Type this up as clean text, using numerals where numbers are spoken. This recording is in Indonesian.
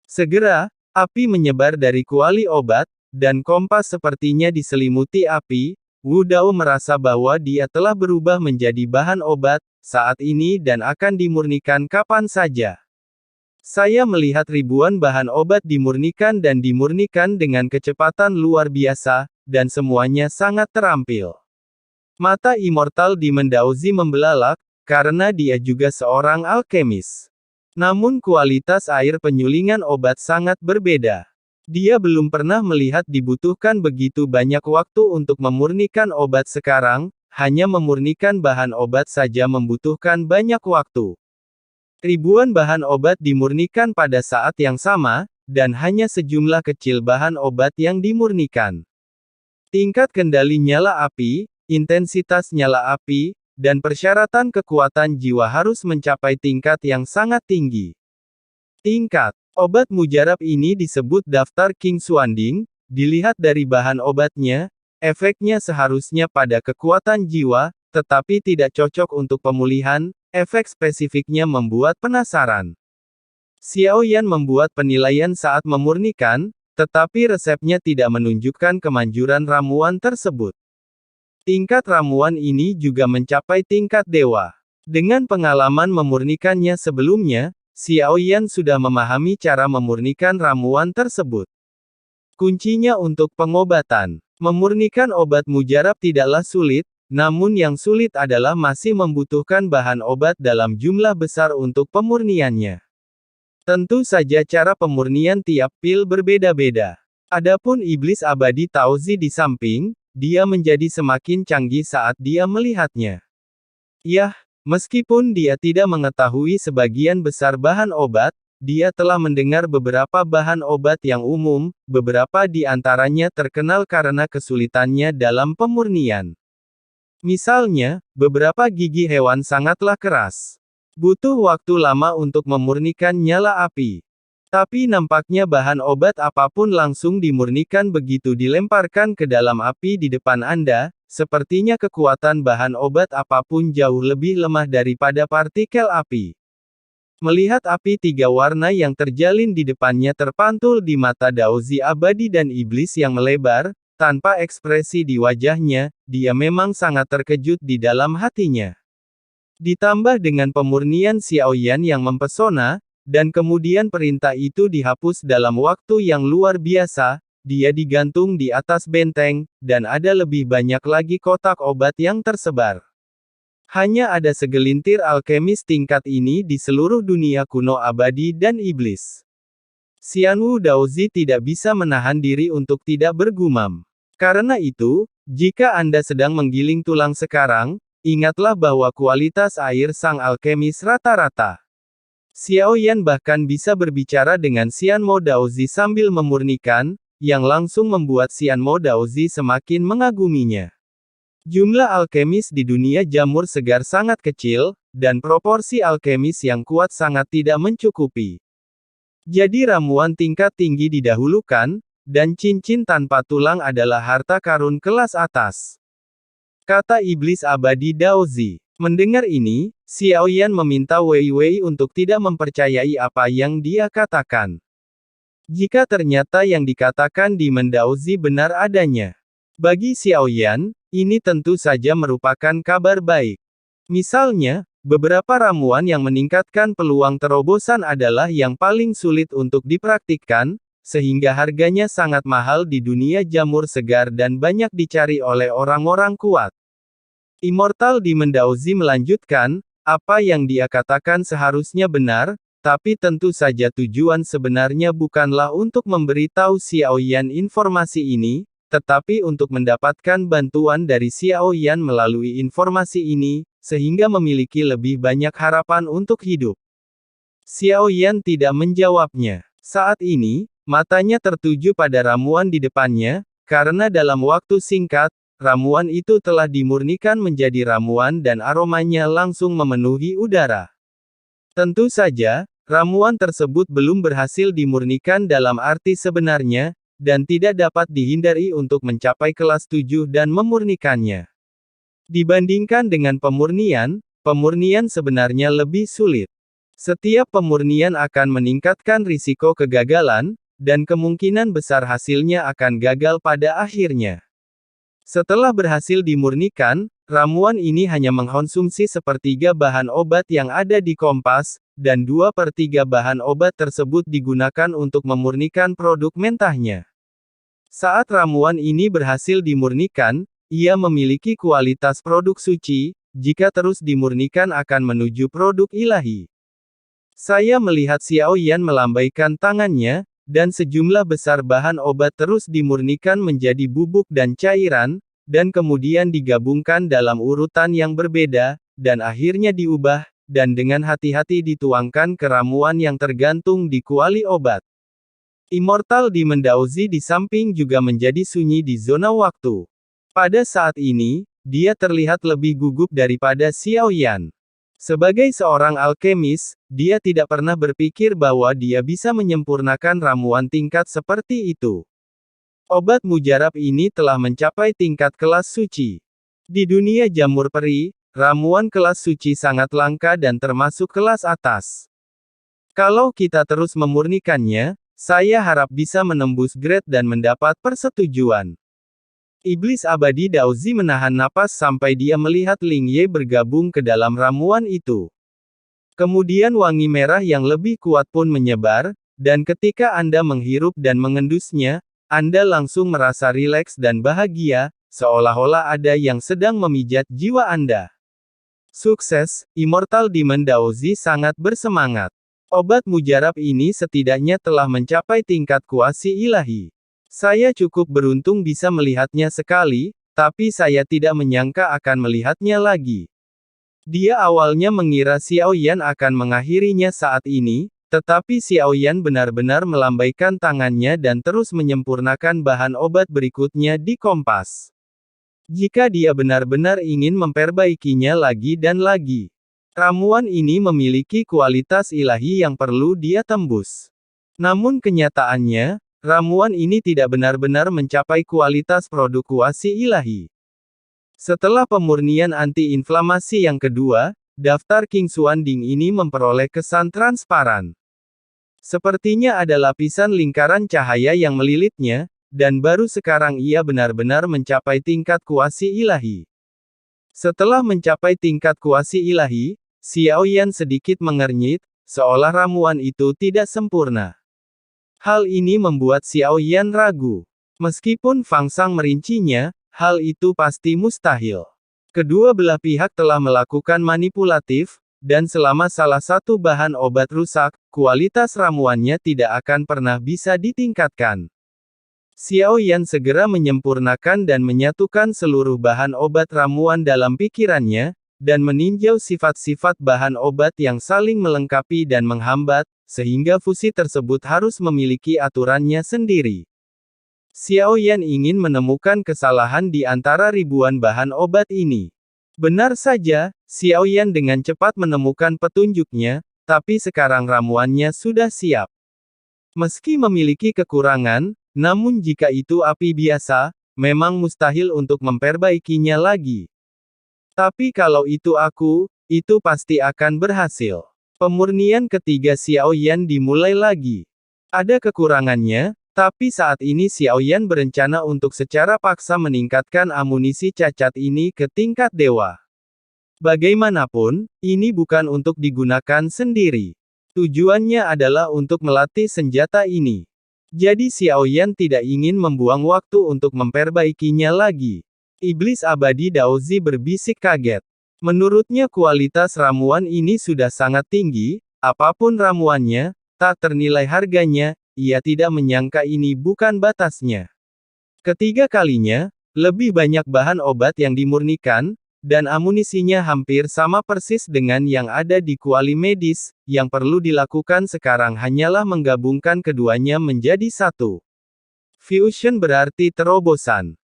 Segera, api menyebar dari kuali obat, dan kompas sepertinya diselimuti api. Wu Dao merasa bahwa dia telah berubah menjadi bahan obat, saat ini dan akan dimurnikan kapan saja. Saya melihat ribuan bahan obat dimurnikan dan dimurnikan dengan kecepatan luar biasa, dan semuanya sangat terampil. Mata immortal Demon Daozi membelalak, karena dia juga seorang alkemis. Namun kualitas air penyulingan obat sangat berbeda. Dia belum pernah melihat dibutuhkan begitu banyak waktu untuk memurnikan obat sekarang, hanya memurnikan bahan obat saja membutuhkan banyak waktu. Ribuan bahan obat dimurnikan pada saat yang sama, dan hanya sejumlah kecil bahan obat yang dimurnikan. Tingkat kendali nyala api, intensitas nyala api, dan persyaratan kekuatan jiwa harus mencapai tingkat yang sangat tinggi. Tingkat obat mujarab ini disebut daftar King Xuanding. Dilihat dari bahan obatnya, efeknya seharusnya pada kekuatan jiwa, tetapi tidak cocok untuk pemulihan. Efek spesifiknya membuat penasaran. Xiao Yan membuat penilaian saat memurnikan, tetapi resepnya tidak menunjukkan kemanjuran ramuan tersebut. Tingkat ramuan ini juga mencapai tingkat dewa. Dengan pengalaman memurnikannya sebelumnya, Xiao Yan sudah memahami cara memurnikan ramuan tersebut. Kuncinya untuk pengobatan. Memurnikan obat mujarab tidaklah sulit, namun yang sulit adalah masih membutuhkan bahan obat dalam jumlah besar untuk pemurniannya. Tentu saja cara pemurnian tiap pil berbeda-beda. Adapun iblis abadi Taozi di samping, dia menjadi semakin canggih saat dia melihatnya. Yah, meskipun dia tidak mengetahui sebagian besar bahan obat, dia telah mendengar beberapa bahan obat yang umum, beberapa di antaranya terkenal karena kesulitannya dalam pemurnian. Misalnya, beberapa gigi hewan sangatlah keras. Butuh waktu lama untuk memurnikan nyala api. Tapi nampaknya bahan obat apapun langsung dimurnikan begitu dilemparkan ke dalam api di depan Anda, sepertinya kekuatan bahan obat apapun jauh lebih lemah daripada partikel api. Melihat api tiga warna yang terjalin di depannya terpantul di mata Daozi abadi dan iblis yang melebar, tanpa ekspresi di wajahnya, dia memang sangat terkejut di dalam hatinya. Ditambah dengan pemurnian Xiao Yan yang mempesona, dan kemudian perintah itu dihapus dalam waktu yang luar biasa, dia digantung di atas benteng, dan ada lebih banyak lagi kotak obat yang tersebar. Hanya ada segelintir alkemis tingkat ini di seluruh dunia kuno abadi dan iblis. Xianwu Daozi tidak bisa menahan diri untuk tidak bergumam. Karena itu, jika Anda sedang menggiling tulang sekarang, ingatlah bahwa kualitas air sang alkemis rata-rata. Xiao Yan bahkan bisa berbicara dengan Xianmo Daozi sambil memurnikan, yang langsung membuat Xianmo Daozi semakin mengaguminya. Jumlah alkemis di dunia jamur segar sangat kecil, dan proporsi alkemis yang kuat sangat tidak mencukupi. Jadi ramuan tingkat tinggi didahulukan, dan cincin tanpa tulang adalah harta karun kelas atas. Kata iblis abadi Daozi. Mendengar ini, Xiao Yan meminta Wei Wei untuk tidak mempercayai apa yang dia katakan. Jika ternyata yang dikatakan Demon Daozi benar adanya. Bagi Xiao Yan, ini tentu saja merupakan kabar baik. Misalnya, beberapa ramuan yang meningkatkan peluang terobosan adalah yang paling sulit untuk dipraktikkan, sehingga harganya sangat mahal di dunia jamur segar dan banyak dicari oleh orang-orang kuat. Immortal Demon Daozi melanjutkan, apa yang dia katakan seharusnya benar, tapi tentu saja tujuan sebenarnya bukanlah untuk memberitahu Xiao Yan informasi ini, tetapi untuk mendapatkan bantuan dari Xiao Yan melalui informasi ini, sehingga memiliki lebih banyak harapan untuk hidup. Xiao Yan tidak menjawabnya. Saat ini, matanya tertuju pada ramuan di depannya, karena dalam waktu singkat, ramuan itu telah dimurnikan menjadi ramuan dan aromanya langsung memenuhi udara. Tentu saja, ramuan tersebut belum berhasil dimurnikan dalam arti sebenarnya, dan tidak dapat dihindari untuk mencapai kelas 7 dan memurnikannya. Dibandingkan dengan pemurnian sebenarnya lebih sulit. Setiap pemurnian akan meningkatkan risiko kegagalan, dan kemungkinan besar hasilnya akan gagal pada akhirnya. Setelah berhasil dimurnikan, ramuan ini hanya mengkonsumsi sepertiga bahan obat yang ada di kompas, dan 2/3 bahan obat tersebut digunakan untuk memurnikan produk mentahnya. Saat ramuan ini berhasil dimurnikan, ia memiliki kualitas produk suci, jika terus dimurnikan akan menuju produk ilahi. Saya melihat Xiao Yan melambaikan tangannya, dan sejumlah besar bahan obat terus dimurnikan menjadi bubuk dan cairan, dan kemudian digabungkan dalam urutan yang berbeda, dan akhirnya diubah, dan dengan hati-hati dituangkan ke ramuan yang tergantung di kuali obat. Immortal Demon Daozi di samping juga menjadi sunyi di zona waktu. Pada saat ini, dia terlihat lebih gugup daripada Xiao Yan. Sebagai seorang alkemis, dia tidak pernah berpikir bahwa dia bisa menyempurnakan ramuan tingkat seperti itu. Obat mujarab ini telah mencapai tingkat kelas suci. Di dunia jamur peri, ramuan kelas suci sangat langka dan termasuk kelas atas. Kalau kita terus memurnikannya, saya harap bisa menembus grade dan mendapat persetujuan. Iblis abadi Daozi menahan napas sampai dia melihat Ling Ye bergabung ke dalam ramuan itu. Kemudian wangi merah yang lebih kuat pun menyebar, dan ketika Anda menghirup dan mengendusnya, Anda langsung merasa rileks dan bahagia, seolah-olah ada yang sedang memijat jiwa Anda. Sukses, Immortal Demon Daozi sangat bersemangat. Obat mujarab ini setidaknya telah mencapai tingkat kuasi ilahi. Saya cukup beruntung bisa melihatnya sekali, tapi saya tidak menyangka akan melihatnya lagi. Dia awalnya mengira Xiao Yan akan mengakhirinya saat ini, tetapi Xiao Yan benar-benar melambaikan tangannya dan terus menyempurnakan bahan obat berikutnya di kompas. Jika dia benar-benar ingin memperbaikinya lagi dan lagi, ramuan ini memiliki kualitas ilahi yang perlu dia tembus. Namun kenyataannya, ramuan ini tidak benar-benar mencapai kualitas produk kuasi ilahi. Setelah pemurnian anti-inflamasi yang kedua, daftar King Xuanding ini memperoleh kesan transparan. Sepertinya ada lapisan lingkaran cahaya yang melilitnya, dan baru sekarang ia benar-benar mencapai tingkat kuasi ilahi. Setelah mencapai tingkat kuasi ilahi, Xiao Yan sedikit mengernyit, seolah ramuan itu tidak sempurna. Hal ini membuat Xiao Yan ragu. Meskipun Fang Sang merincinya, hal itu pasti mustahil. Kedua belah pihak telah melakukan manipulatif, dan selama salah satu bahan obat rusak, kualitas ramuannya tidak akan pernah bisa ditingkatkan. Xiao Yan segera menyempurnakan dan menyatukan seluruh bahan obat ramuan dalam pikirannya, dan meninjau sifat-sifat bahan obat yang saling melengkapi dan menghambat, sehingga fusi tersebut harus memiliki aturannya sendiri. Xiao Yan ingin menemukan kesalahan di antara ribuan bahan obat ini. Benar saja, Xiao Yan dengan cepat menemukan petunjuknya, tapi sekarang ramuannya sudah siap. Meski memiliki kekurangan, namun jika itu api biasa, memang mustahil untuk memperbaikinya lagi. Tapi kalau itu aku, itu pasti akan berhasil. Pemurnian ketiga Xiao Yan dimulai lagi. Ada kekurangannya, tapi saat ini Xiao Yan berencana untuk secara paksa meningkatkan amunisi cacat ini ke tingkat dewa. Bagaimanapun, ini bukan untuk digunakan sendiri. Tujuannya adalah untuk melatih senjata ini. Jadi Xiao Yan tidak ingin membuang waktu untuk memperbaikinya lagi. Iblis abadi Daozi berbisik kaget. Menurutnya kualitas ramuan ini sudah sangat tinggi, apapun ramuannya, tak ternilai harganya, ia tidak menyangka ini bukan batasnya. Ketiga kalinya, lebih banyak bahan obat yang dimurnikan, dan amunisinya hampir sama persis dengan yang ada di kuali medis, yang perlu dilakukan sekarang hanyalah menggabungkan keduanya menjadi satu. Fusion berarti terobosan.